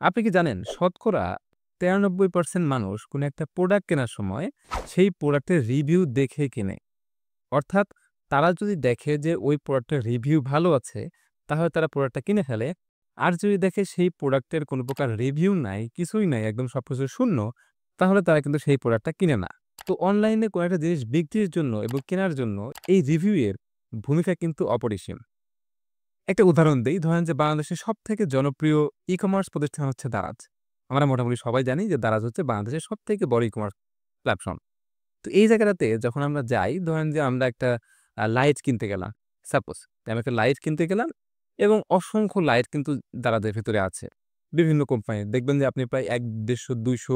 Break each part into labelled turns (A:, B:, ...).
A: আপনি কি জানেন শতকরা ৯৩% মানুষ কোনো একটা প্রোডাক্ট কেনার সময় সেই প্রোডাক্টের রিভিউ দেখে কেনে। অর্থাৎ তারা যদি দেখে যে ওই প্রোডাক্টের রিভিউ ভালো আছে, তাহলে তারা প্রোডাক্টটা কিনে ফেলে। আর যদি দেখে সেই প্রোডাক্টের কোনো প্রকার রিভিউ নাই, কিছুই নাই, একদম সবকিছু শূন্য, তাহলে তারা কিন্তু সেই প্রোডাক্টটা কিনে না। তো অনলাইনে কোনো একটা জিনিস বিক্রির জন্য এবং কেনার জন্য এই রিভিউ এর ভূমিকা কিন্তু অপরিসীম। একটা উদাহরণ দেই। ধরেন যে বাংলাদেশের সবথেকে জনপ্রিয় ই-কমার্স প্রতিষ্ঠান হচ্ছে দারাজ। আমরা মোটামুটি সবাই জানি যে দারাজ হচ্ছে বাংলাদেশের সবথেকে বড় ই-কমার্স প্ল্যাটফর্ম। তো এই জায়গাটাতে যখন আমরা যাই, ধরেন যে আমরা একটা লাইট কিনতে গেলাম। সাপোজ আমি একটা লাইট কিনতে গেলাম এবং অসংখ্য লাইট কিন্তু দারাজের ভেতরে আছে। বিভিন্ন কোম্পানির দেখবেন যে আপনি প্রায় ১, ১৫০, ২০০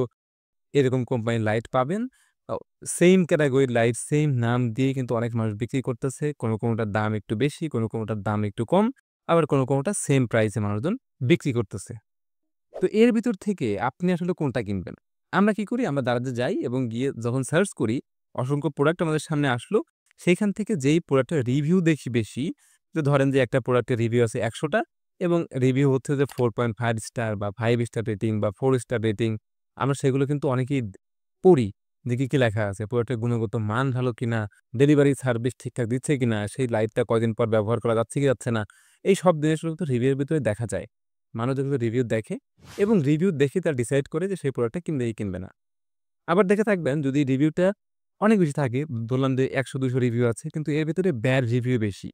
A: এরকম কোম্পানির লাইট পাবেন। অ সেইম ক্যাটেগরির লাইট, সেইম নাম দিয়ে কিন্তু অনেক মানুষ বিক্রি করতেছে। কোনোটার দাম একটু বেশি, কোনোটার দাম একটু কম। আবার কোনোটা সেম প্রাইসে মানুষজন বিক্রি করতেছে। তো এর ভিতর থেকে আপনি আসলে কোনটা কিনবেন? আমরা কি করি? আমরা দারাজে যাই এবং গিয়ে যখন সার্চ করি, অসংখ্য প্রোডাক্ট আমাদের সামনে আসলো। সেইখান থেকে যেই প্রোডাক্টের রিভিউ দেখি বেশি, যে ধরেন যে একটা প্রোডাক্টের রিভিউ আছে ১০০ টা এবং রিভিউ হচ্ছে যে 4.5 স্টার বা 5 স্টার রেটিং বা 4 স্টার রেটিং। আমরা সেগুলো কিন্তু অনেকেই পড়ি যে কি লেখা আছে, প্রোডাক্টের গুণগত মান ভালো কিনা, ডেলিভারি সার্ভিস ঠিকঠাক দিচ্ছে কিনা, সেই লাইটটা কয়দিন পর ব্যবহার করা যাচ্ছে কি যাচ্ছে না। এই সব জিনিসগুলো কিন্তু রিভিউ এর ভিতরে দেখা যায়। মানুষ যেগুলো রিভিউ দেখে এবং রিভিউ দেখে তারা ডিসাইড করে যে সেই প্রোডাক্টটা কিনবে কি কিনবে না। আবার দেখে থাকবেন যদি রিভিউটা অনেক বেশি থাকে, ধরলাম যে ১০০-২০০ রিভিউ আছে কিন্তু এর ভেতরে ব্যাড রিভিউ বেশি।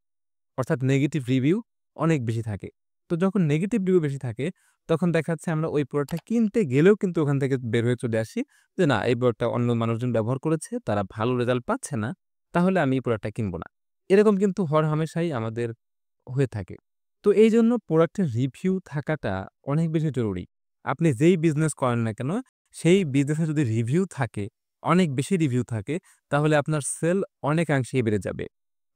A: অর্থাৎ নেগেটিভ রিভিউ অনেক বেশি থাকে। তো যখন নেগেটিভ রিভিউ বেশি থাকে তখন দেখা যাচ্ছে আমরা ওই প্রোডাক্টটা কিনতে গেলেও কিন্তু ওখান থেকে বের হয়ে চলে আসি যে না, এই প্রোডাক্টটা অন্য মানুষজন ব্যবহার করেছে, তারা ভালো রেজাল্ট পাচ্ছে না, তাহলে আমি এই প্রোডাক্টটা কিনব না। এরকম কিন্তু হরহামেশাই আমাদের হয়ে থাকে। তো এইজন্য প্রোডাক্টের রিভিউ থাকাটা অনেক বেশি জরুরি। আপনি যেই বিজনেস করেন না কেন, সেই বিজনেসে যদি রিভিউ থাকে, অনেক বেশি রিভিউ থাকে, তাহলে আপনার সেল অনেকাংশেই বেড়ে যাবে।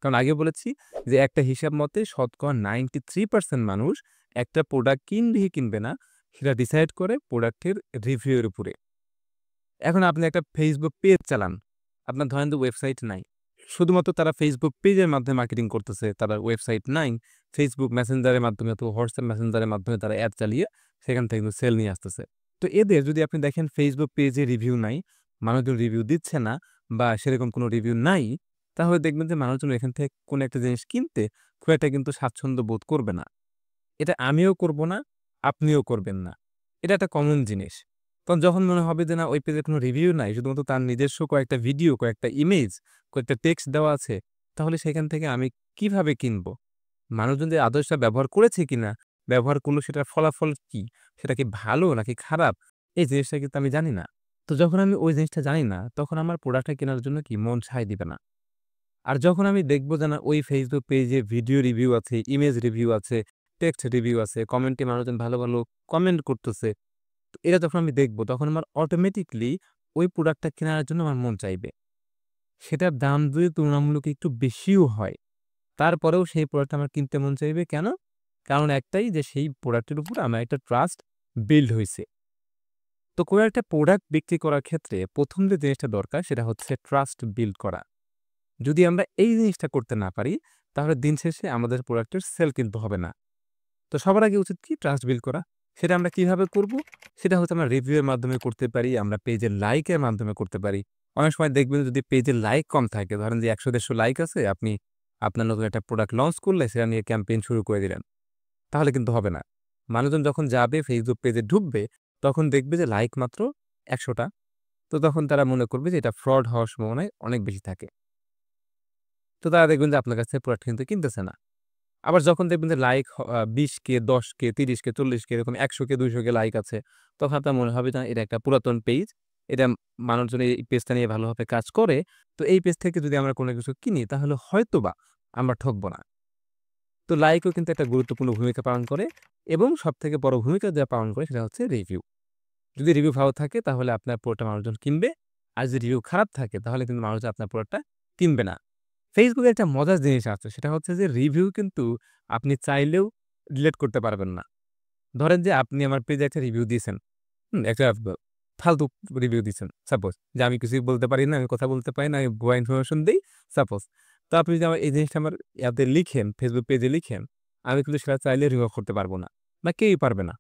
A: কারণ আগে বলেছি যে একটা হিসাব মতে শতকরা 93% মানুষ একটা প্রোডাক্ট কিনবে কি কিনবে না, সেটা ডিসাইড করে প্রোডাক্টের রিভিউ এর উপরে। এখন আপনি একটা Facebook পেজ চালান। আপনার ধরেন যে ওয়েবসাইট নাই। শুধুমাত্র তারা Facebook পেজের মাধ্যমে মার্কেটিং করতেছে। তারা ওয়েবসাইট নাই। Facebook মেসেঞ্জারের মাধ্যমে অথবা WhatsApp মেসেঞ্জারের মাধ্যমে তারা এড চালিয়ে সেখান থেকে কিন্তু সেল নিয়ে আসতেছে। তো এদের যদি আপনি দেখেন Facebook পেজে রিভিউ নাই, মানুষজন রিভিউ দিচ্ছে না বা সেরকম কোনো রিভিউ নাই, তাহলে দেখবেন যে মানুষজন এখান থেকে কোনো একটা জিনিস কিনতে খুব একটা কিন্তু স্বাচ্ছন্দ্য বোধ করবে না। এটা আমিও করব না, আপনিও করবেন না। এটা একটা কমন জিনিস। তখন যখন মনে হবে যে না, ওই পেজে কোনো রিভিউ নাই, শুধুমাত্র তার নিজস্ব কয়েকটা ভিডিও, কয়েকটা ইমেজ, কয়েকটা টেক্সট দেওয়া আছে, তাহলে সেখান থেকে আমি কিভাবে কিনবো? মানুষজন যে আদৌ সেটা ব্যবহার করেছে কিনা, ব্যবহার করলে সেটার ফলাফল কি? সেটা কি ভালো নাকি খারাপ? এই জিনিসটা কিন্তু আমি জানি না। তো যখন আমি ওই জিনিসটা জানি না, তখন আমার প্রোডাক্টটা কেনার জন্য কি মন সায় দিবে না। আর যখন আমি দেখব যে না, ওই Facebook পেজে ভিডিও রিভিউ আছে, ইমেজ রিভিউ আছে, টেক্সট রিভিউ আছে, কমেন্টে মানুষজন ভালো কমেন্ট করতেছে। তো এটা যখন আমি দেখব তখন আমার অটোমেটিক্যালি ওই প্রোডাক্টটা কেনার জন্য আমার মন চাইবে। সেটার দাম যদি তুলনামূলক একটু বেশিও হয়, তারপরেও সেই প্রোডাক্টটা আমার কিনতে মন চাইবে। কেন? কারণ একটাই যে সেই প্রোডাক্টের উপর আমার একটা ট্রাস্ট বিল্ড হইছে। তো কোনো একটা প্রোডাক্ট বিক্রি করার ক্ষেত্রে ১ম যে জিনিসটা দরকার সেটা হচ্ছে ট্রাস্ট বিল্ড করা। যদি আমরা এই জিনিসটা করতে না পারি, তাহলে দিন শেষে আমাদের প্রোডাক্টের সেল কিন্তু হবে না। তো সবার আগে উচিত কি? ট্রাস্ট বিল্ড করা। সেটা আমরা কিভাবে করব? সেটা হচ্ছে আমরা রিভিউ এর মাধ্যমে করতে পারি, আমরা পেজের লাইকের মাধ্যমে করতে পারি। অনেক সময় দেখবেন যদি পেজের লাইক কম থাকে, ধরেন যে ১০০-১৫০ লাইক আছে, আপনি আপনার নতুন একটা প্রোডাক্ট লঞ্চ করলে সেটা নিয়ে ক্যাম্পেইন শুরু করে দিলেন। তাহলে কিন্তু হবে না। মানুষজন যখন যাবে Facebook পেজে ঢুকবে, তখন দেখবে যে লাইক মাত্র ১০০ টা। তো তখন তারা মনে করবে যে এটা ফ্রড হওয়ার সম্ভাবনা অনেক বেশি থাকে। তো তারা দেখবেন যে আপনার কাছ থেকে প্রোডাক্ট কিন্তু কিনতেছে না। আবার যখন দেখবেন যে লাইক ২০K, 10K, 30K, 40K এরকম 100K, 200K লাইক আছে, তখন আপনার মনে হবে না এটা একটা পুরাতন পেজ। এটা মানুষজন এই পেজটা নিয়ে ভালোভাবে কাজ করে। তো এই পেজ থেকে যদি আমরা কোনো কিছু কিনি তাহলে হয়তোবা আমরা ঠকবো না। তো লাইকও কিন্তু একটা গুরুত্বপূর্ণ ভূমিকা পালন করে এবং সবথেকে বড় ভূমিকা যা পালন করে সেটা হচ্ছে রিভিউ। যদি রিভিউ ভালো থাকে তাহলে আপনার প্রোডাক্টটা মানুষজন কিনবে। আর যদি রিভিউ খারাপ থাকে তাহলে কিন্তু মানুষজন আপনার প্রোডাক্টটা কিনবে না। Facebook এ একটা মজার জিনিস আছে, সেটা হচ্ছে যে রিভিউ কিন্তু আপনি চাইলেও ডিলিট করতে পারবেন না। ধরেন যে আপনি আমার পেজে একটা রিভিউ দিয়েছেন। একটা ফালতু রিভিউ দিছেন। সাপোজ যে আমি কিছুই বলতে পারি না, আমি কথা বলতে পারি না, আমি ভুয়া ইনফরমেশন দেই। সাপোজ। তো আপনি যদি আমার এই জিনিসটা আমার লিখেন, Facebook পেজে লিখেন, আমি কিন্তু সেটা চাইলে রিমুভ করতে পারব না। বা কেউই পারবে না।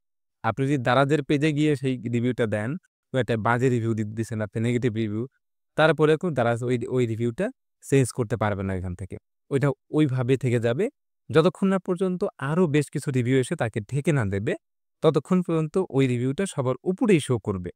A: আপনি যদি দারাজের পেজে গিয়ে সেই রিভিউটা দেন, তো একটা বাজে রিভিউ দিচ্ছেন আপনি নেগেটিভ রিভিউ, তারপরেও কিন্তু দারাজ ওই রিভিউটা চেঞ্জ করতে পারবে না এখান থেকে। ওইটা ওইভাবে থেকে যাবে। যতক্ষণ না পর্যন্ত আরো বেশ কিছু রিভিউ এসে তাকে ঢেকে না দেবে, ততক্ষণ পর্যন্ত ওই রিভিউটা সবার উপরেই শো করবে।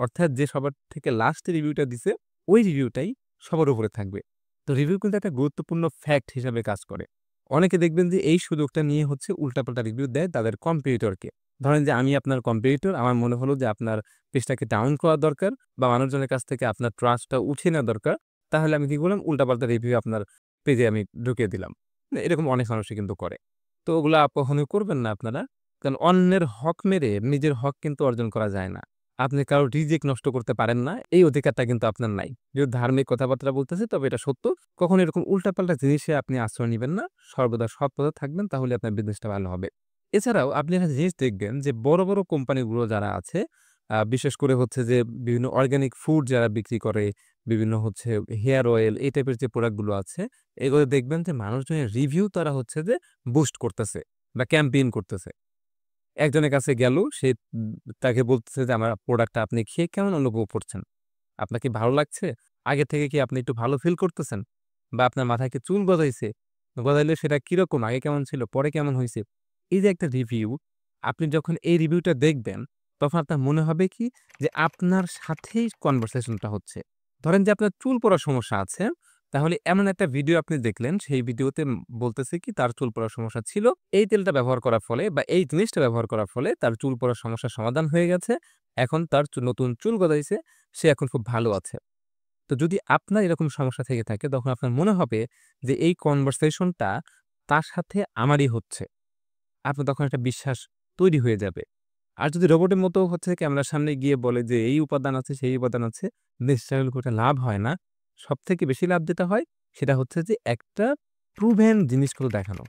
A: অর্থাৎ যে সবার থেকে লাস্ট রিভিউটা দিছে, ওই রিভিউটাই সবার উপরে থাকবে। তো রিভিউ কিন্তু একটা গুরুত্বপূর্ণ ফ্যাক্ট হিসাবে কাজ করে। অনেকে দেখবেন যে এই সুযোগটা নিয়ে হচ্ছে উল্টাপাল্টা রিভিউ দেয় তাদের কম্পিটিটরকে। ধরেন যে আমি আপনার কম্পিটিটর, আমার মনে হলো যে আপনার পেজটাকে ডাউন করা দরকার বা মানুষজনের কাছ থেকে আপনার ট্রাস্টটা উঠিয়ে নেওয়া দরকার। তাহলে আমি কি করলাম? উল্টাপাল্টা রিভিউ আপনার পেজে আমি ঢুকিয়ে দিলাম। এরকম অনেক মানুষই কিন্তু করে। তো ওগুলা কখনোই করবেন না আপনারা। কারণ অন্যের হক মেরে নিজের হক কিন্তু অর্জন করা যায় না। আপনি কারো রিজিক নষ্ট করতে পারেন না। এই অধিকারটা কিন্তু আপনার নাই। যদি ধার্মিক কথাবার্তা বলতেছি তবে এটা সত্য। কখনো এরকম উল্টাপাল্টা জিনিসে আপনি আশ্রয় নিবেন না। সর্বদা সৎ পথে থাকবেন, তাহলে আপনার বিজনেসটা ভালো হবে। এছাড়াও আপনি একটা জিনিস দেখবেন যে বড় কোম্পানিগুলো যারা আছে, বিশেষ করে হচ্ছে যে বিভিন্ন অর্গানিক ফুড যারা বিক্রি করে, বিভিন্ন হচ্ছে হেয়ার অয়েল এই টাইপের যে প্রোডাক্ট গুলো আছে, এগুলো দেখবেন যে মানুষজনের রিভিউ তারা হচ্ছে যে বুস্ট করতেছে বা ক্যাম্পেইন করতেছে। একজনের কাছে গেল, সে তাকে বলতেছে যে, "আমার প্রোডাক্টটা আপনি খেয়ে কেমন অনুভব করছেন? আপনার কি ভালো লাগছে? আগে থেকে কি আপনি একটু ভালো ফিল করতেছেন? বা আপনার মাথায় কি চুল গজাইছে? গজাইলে সেটা কিরকম? আগে কেমন ছিল? পরে কেমন হইছে?" এই যে একটা রিভিউ, আপনি যখন এই রিভিউটা দেখবেন, তখন আপনার মনে হবে কি যে আপনার সাথেই কনভারসেশনটা হচ্ছে। ধরেন যে আপনার চুল পড়ার সমস্যা আছে, তাহলে এমন একটা ভিডিও আপনি দেখলেন, সেই ভিডিওতে বলতেছে কি তার চুল পড়ার সমস্যা ছিল। এই তেলটা ব্যবহার করার ফলে বা এই জিনিসটা ব্যবহার করার ফলে তার চুল পড়ার সমস্যার সমাধান হয়ে গেছে। এখন তার নতুন চুল গজাইছে, সে এখন খুব ভালো আছে। তো যদি আপনার এরকম সমস্যা থেকে থাকে, তখন আপনার মনে হবে যে এই কনভারসেশনটা তার সাথে আমারই হচ্ছে। আপনার তখন একটা বিশ্বাস তৈরি হয়ে যাবে। আর যদি রোবটের মতো হচ্ছে ক্যামেরার সামনে গিয়ে বলে যে এই উপাদান আছে, সেই উপাদান আছে, ন্যাচারাল কোটা লাভ হয় না। সবথেকে বেশি লাভ যেটা হয় সেটা হচ্ছে যে একটা প্রুভেন জিনিসগুলো দেখানো।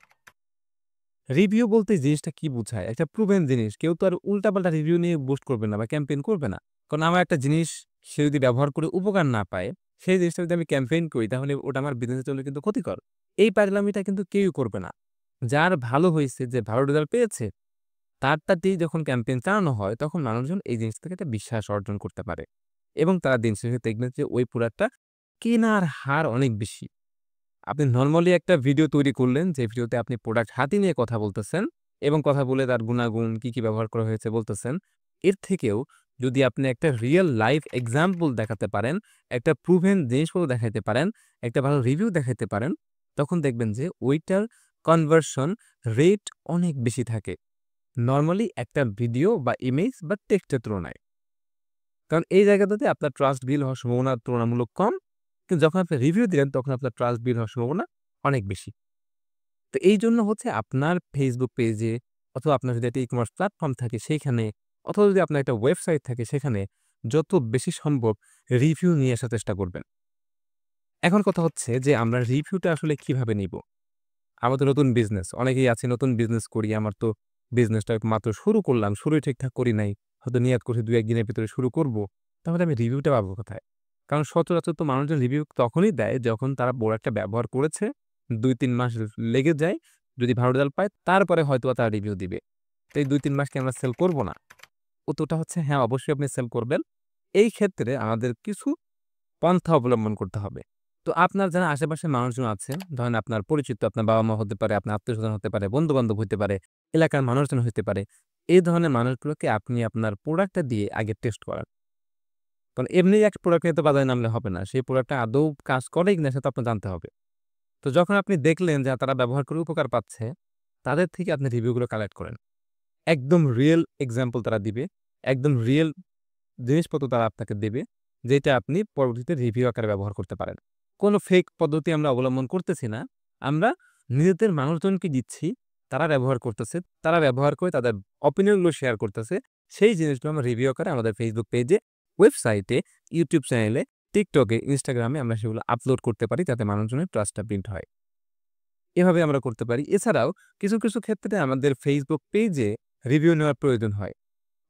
A: রিভিউ বলতে জিনিসটা কি বুঝায়? একটা প্রুভেন জিনিস। কেউ তো আর উল্টাপাল্টা রিভিউ নিয়ে বুস্ট করবে না বা ক্যাম্পেইন করবে না। কারণ আমার একটা জিনিস সে যদি ব্যবহার করে উপকার না পায়, সেই জিনিসটা যদি আমি ক্যাম্পেইন করি তাহলে ওটা আমার বিজনেসের জন্য কিন্তু ক্ষতিকর। এই পাগলামিটা কিন্তু কেউই করবে না। যার ভালো হইছে, যে ভালো রেজাল্ট পেয়েছে, তারটা দিয়ে যখন ক্যাম্পেইন চালানো হয়, তখন মানুষজন এই জিনিস থেকে একটা বিশ্বাস অর্জন করতে পারে। এবং তারা দিন শেষে দেখবেন যে ওই প্রোডাক্টটা কেনার হার অনেক বেশি। আপনি নরমালি একটা ভিডিও তৈরি করলেন, যে ভিডিওতে আপনি প্রোডাক্ট হাতে নিয়ে কথা বলতেছেন এবং কথা বলে তার গুণাগুণ কি ব্যবহার করা হয়েছে বলতেছেন। এর থেকেও যদি আপনি একটা রিয়াল লাইফ এক্সাম্পল দেখাতে পারেন, একটা প্রুভেন জিনিসপত্র দেখাইতে পারেন, একটা ভালো রিভিউ দেখাইতে পারেন, তখন দেখবেন যে ওইটার কনভার্সন রেট অনেক বেশি থাকে। নরমালি একটা ভিডিও বা ইমেজ বা টেক্সটের তুলনায়। কারণ এই জায়গাটাতে আপনার ট্রাস্ট বিল্ড হওয়ার সম্ভাবনা তুলনামূলক কম। কিন্তু যখন আপনি রিভিউ দিলেন, তখন আপনার ট্রাস্ট বিল্ড হওয়ার সম্ভাবনা অনেক বেশি। তো এইজন্য হচ্ছে আপনার Facebook পেজে, অথবা আপনার যদি একটা ই-কমার্স প্ল্যাটফর্ম থাকে সেইখানে, অথবা যদি আপনার একটা ওয়েবসাইট থাকে সেখানে যত বেশি সম্ভব রিভিউ নিয়ে আসার চেষ্টা করবেন। এখন কথা হচ্ছে যে আমরা রিভিউটা আসলে কিভাবে নিব? আমার তো নতুন বিজনেস। অনেকেই আছে নতুন বিজনেস করি। আমার তো বিজনেসটা মাত্র শুরু করলাম। শুরুই ঠিকঠাক করি নাই। হয়তো নিয়ত করছি ২-১ দিনের ভিতরে শুরু করব। তাহলে আমি রিভিউটা পাবো কোথায়? কারণ সচরাচর তো মানুষজন রিভিউ তখনই দেয় যখন তারা প্রোডাক্টটা ব্যবহার করেছে। ২-৩ মাস লেগে যায়। যদি ভালো রেজাল্ট পায়, তারপরে হয়তোবা তারা রিভিউ দিবে। তো এই ২-৩ মাস কি আমরা সেল করব না? উত্তরটা হচ্ছে হ্যাঁ, অবশ্যই আপনি সেল করবেন। এই ক্ষেত্রে আমাদের কিছু পন্থা অবলম্বন করতে হবে। তো আপনার যারা আশেপাশের মানুষজন আছে, ধরেন আপনার পরিচিত, আপনার বাবা-মা হতে পারে, আপনার আত্মীয়স্বজন হতে পারে, বন্ধু-বান্ধব হইতে পারে, এলাকার মানুষজন হইতে পারে। এই ধরনের মানুষগুলোকে আপনি আপনার প্রোডাক্টটা দিয়ে আগে টেস্ট করান। কারণ এমনি এক প্রোডাক্ট নিয়ে তো বাজারে নামলে হবে না। সেই প্রোডাক্টটা আদৌ কাজ করে কিনা সেটা তো আপনার জানতে হবে। তো যখন আপনি দেখলেন যে তারা ব্যবহার করে উপকার পাচ্ছে, তাদের থেকে আপনি রিভিউগুলো কালেক্ট করেন। একদম রিয়েল এক্সাম্পল তারা দিবে। একদম রিয়েল জিনিসপত্র তারা আপনাকে দেবে, যেটা আপনি পরবর্তীতে রিভিউ আকারে ব্যবহার করতে পারেন। কোনো ফেক পদ্ধতি আমরা অবলম্বন করতেছি না। আমরা নিজেদের মানুষজনকে দিচ্ছি, তারা ব্যবহার করতেছে। তারা ব্যবহার করে তাদের অপিনিয়ন গুলো শেয়ার করতেছে। সেই জিনিসগুলো আমরা রিভিউ আকারে আমাদের Facebook পেজে, ওয়েবসাইটে, YouTube চ্যানেলে, TikTok-এ, Instagram-এ আমরা সেগুলো আপলোড করতে পারি, যাতে মানুষজনের ট্রাস্টটা বিল্ড হয়। এভাবে আমরা করতে পারি। এছাড়াও কিছু ক্ষেত্রে আমাদের Facebook পেজে রিভিউ নেওয়ার প্রয়োজন হয়।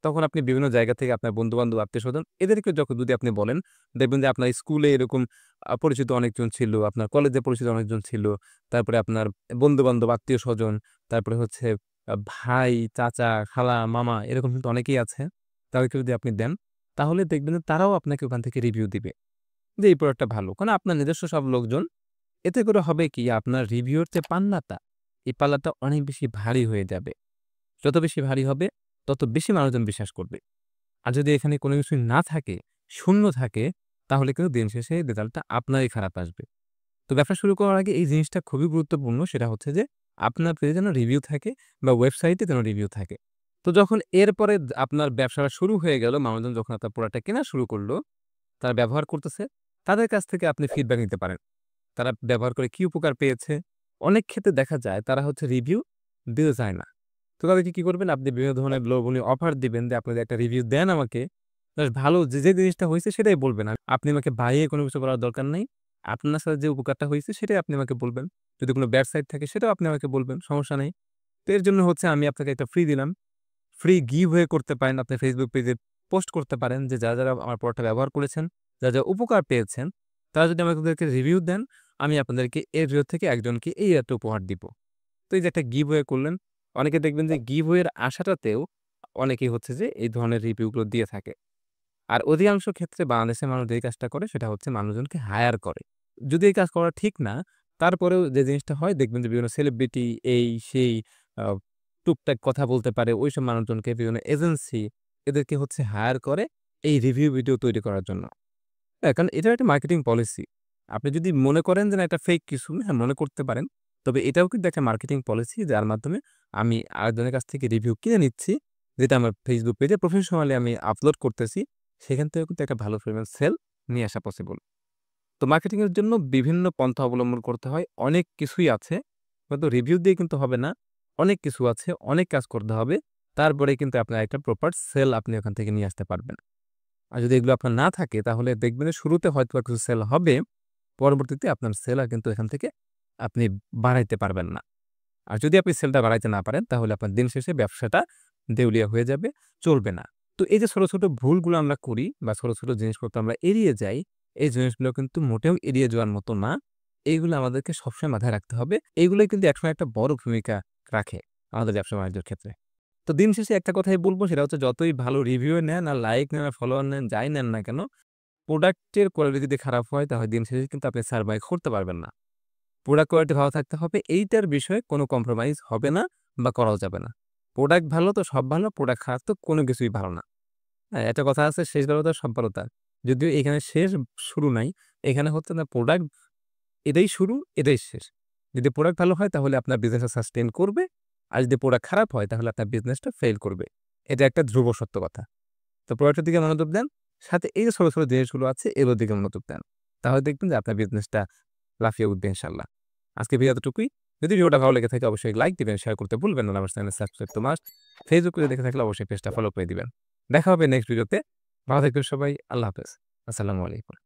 A: তখন আপনি বিভিন্ন জায়গা থেকে আপনার বন্ধু-বান্ধব, আত্মীয়স্বজন এদেরকে যখন যদি আপনি বলেন, দেখবেন যে আপনার স্কুলে এরকম পরিচিত অনেকজন ছিল, আপনার কলেজে পরিচিত অনেকজন ছিল। তারপরে আপনার বন্ধু-বান্ধব, আত্মীয়স্বজন, তারপরে হচ্ছে ভাই, চাচা, খালা, মামা এরকম কিন্তু অনেকেই আছে। তাদেরকে যদি আপনি দেন, তাহলে দেখবেন যে তারাও আপনাকে ওখান থেকে রিভিউ দিবে যে এই প্রোডাক্টটা ভালো। কারণ আপনার নিজস্ব সব লোকজন। এতে করে হবে কি আপনার রিভিউর যে পান্নাটা, এই পাল্লাটা অনেক বেশি ভারী হয়ে যাবে। যত বেশি ভারী হবে, তত বেশি মানুষজন বিশ্বাস করবে। আর যদি এখানে কোনো কিছুই না থাকে, শূন্য থাকে, তাহলে কিন্তু দিন শেষে রেজাল্টটা আপনারই খারাপ আসবে। তো ব্যবসা শুরু করার আগে এই জিনিসটা খুবই গুরুত্বপূর্ণ। সেটা হচ্ছে যে আপনার পেজে যেন রিভিউ থাকে বা ওয়েবসাইটে যেন রিভিউ থাকে। তো যখন এরপরে আপনার ব্যবসাটা শুরু হয়ে গেল, মানুষজন যখন আপনার প্রোডাক্টটা কেনা শুরু করল, তারা ব্যবহার করতেছে, তাদের কাছ থেকে আপনি ফিডব্যাক নিতে পারেন। তারা ব্যবহার করে কি উপকার পেয়েছে? অনেক ক্ষেত্রে দেখা যায় তারা হচ্ছে রিভিউ দিতে চায় না। তো তাদেরকে কি করবেন? আপনি বিভিন্ন ধরনের লোভনীয় অফার দিবেন যে, "আপনি একটা রিভিউ দেন আমাকে। জাস্ট ভালো যে জিনিসটা হইছে সেটাই বলবেন। আপনি আমাকে বাড়িয়ে কোনো কিছু বলার দরকার নাই। আপনার সাথে যে উপকারটা হইছে সেটাই আপনি আমাকে বলবেন। যদি কোনো ব্যাড সাইড থাকে সেটাও আপনি আমাকে বলবেন। সমস্যা নেই।" তো এর জন্য হচ্ছে আমি আপনাকে একটা ফ্রি দিলাম। ফ্রি গিভওয়ে করতে পারেন। আপনার Facebook পেজে পোস্ট করতে পারেন যে, যারা আমার প্রোডাক্টটা ব্যবহার করেছেন, যা উপকার পেয়েছেন, তারা যদি আমাদেরকে রিভিউ দেন, আমি আপনাদেরকে এর ভিতর থেকে একজনকে এই একটা উপহার দিব। তো এই যে একটা গিভওয়ে করলেন, অনেকে দেখবেন যে গিভওয়ের আশাটাতেও অনেকেই হচ্ছে যে এই ধরনের রিভিউগুলো দিয়ে থাকে। আর অধিকাংশ ক্ষেত্রে বাংলাদেশের মানুষ যেই কাজটা করে সেটা হচ্ছে মানুষজনকে হায়ার করে। যদি এই কাজ করা ঠিক না, তারপরেও যে জিনিসটা হয় দেখবেন যে বিভিন্ন সেলিব্রিটি এই সেই আ টুকটাক কথা বলতে পারে ওইসব মানুষজনকে বিভিন্ন এজেন্সি এদেরকে হচ্ছে হায়ার করে এই রিভিউ ভিডিও তৈরি করার জন্য। হ্যাঁ, কারণ এটা একটা মার্কেটিং পলিসি। আপনি যদি মনে করেন যে না এটা ফেক কিছু, হ্যাঁ, মনে করতে পারেন। তবে এটাও কিন্তু একটা মার্কেটিং পলিসি যার মাধ্যমে আমি আরেকজনের কাছ থেকে রিভিউ কিনে নিচ্ছি, যেটা আমার Facebook পেজে প্রফেশনালি আমি আপলোড করতেছি। সেখান থেকেও কিন্তু একটা ভালো পরিমাণ সেল নিয়ে আসা পসিবল। তো মার্কেটিং এর জন্য বিভিন্ন পন্থা অবলম্বন করতে হয়। অনেক কিছুই আছে। হয়তো রিভিউ দিয়ে কিন্তু হবে না। অনেক কিছু আছে, অনেক কাজ করতে হবে। তারপরে কিন্তু আপনার একটা প্রপার সেল আপনি ওখান থেকে নিয়ে আসতে পারবেন। আর যদি এগুলো আপনার না থাকে তাহলে দেখবেন যে শুরুতে হয়তোবা কিছু সেল হবে। পরবর্তীতে আপনার সেল আর কিন্তু এখান থেকে আপনি বাড়াইতে পারবেন না। আর যদি আপনি সেলটা বাড়াইতে না পারেন তাহলে আপনার দিন শেষে ব্যবসাটা দেউলিয়া হয়ে যাবে, চলবে না। তো এই যে ছোট, ছোট ভুলগুলো আমরা করি বা ছোট, ছোট জিনিসপত্র আমরা এড়িয়ে যাই, এই জিনিসগুলো কিন্তু মোটেও এড়িয়ে যাওয়ার মতো না। এইগুলো আমাদেরকে সবসময় মাথায় রাখতে হবে। এইগুলোই কিন্তু একসময় একটা বড় ভূমিকা রাখে আমাদের ব্যবসা-বাণিজ্যের ক্ষেত্রে। তো দিন শেষে একটা কথাই বলব সেটা হচ্ছে যতই ভালো রিভিউ নেন আর লাইক নেন আর ফলোয়ার নেন, যাই নেন না কেন, প্রোডাক্টের কোয়ালিটি যদি খারাপ হয় তাহলে দিন শেষে কিন্তু আপনি সারভাইভ করতে পারবেন না। প্রোডাক্ট কোয়ালিটি ভালো থাকতে হবে এইটার বিষয়ে কোনো কম্প্রোমাইজ হবে না বা করাও যাবে না। প্রোডাক্ট ভালো তো সব ভালো, প্রোডাক্ট খারাপ তো কোনো কিছুই ভালো না। হ্যাঁ, একটা কথা আছে শেষ ভালো তার সব ভালো তার। যদিও এখানে শেষ শুরু নাই। এখানে হচ্ছে না প্রোডাক্ট এটাই শুরু, এটাই শেষ। যদি প্রোডাক্ট ভালো হয় তাহলে আপনার বিজনেসটা সাস্টেইন করবে। আর যদি প্রোডাক্ট খারাপ হয় তাহলে আপনার বিজনেসটা ফেইল করবে। এটা একটা ধ্রুব সত্য কথা। তো প্রোডাক্টের দিকে মনোযোগ দেন। সাথে এই যে ছোট, ছোট জিনিসগুলো আছে এগুলোর দিকে মনোযোগ দেন। তাহলে দেখবেন যে আপনার বিজনেসটা লাফিয়ে উঠবে ইনশাআল্লাহ। আজকে ভিডিও এতটুকুই। যদি ভিডিওটা ভালো লেগে থাকে অবশ্যই লাইক দিবেন, শেয়ার করতে ভুলবেন না। আমার চ্যানেল সাবস্ক্রাইব তো মাস্ট। ফেসবুক পেজে দেখে থাকলে অবশ্যই পেজটা ফলো করে দিবেন। দেখা হবে নেক্সট ভিডিওতে। ভালো থাকবেন সবাই। আল্লাহ হাফেজ। আসসালামু আলাইকুম।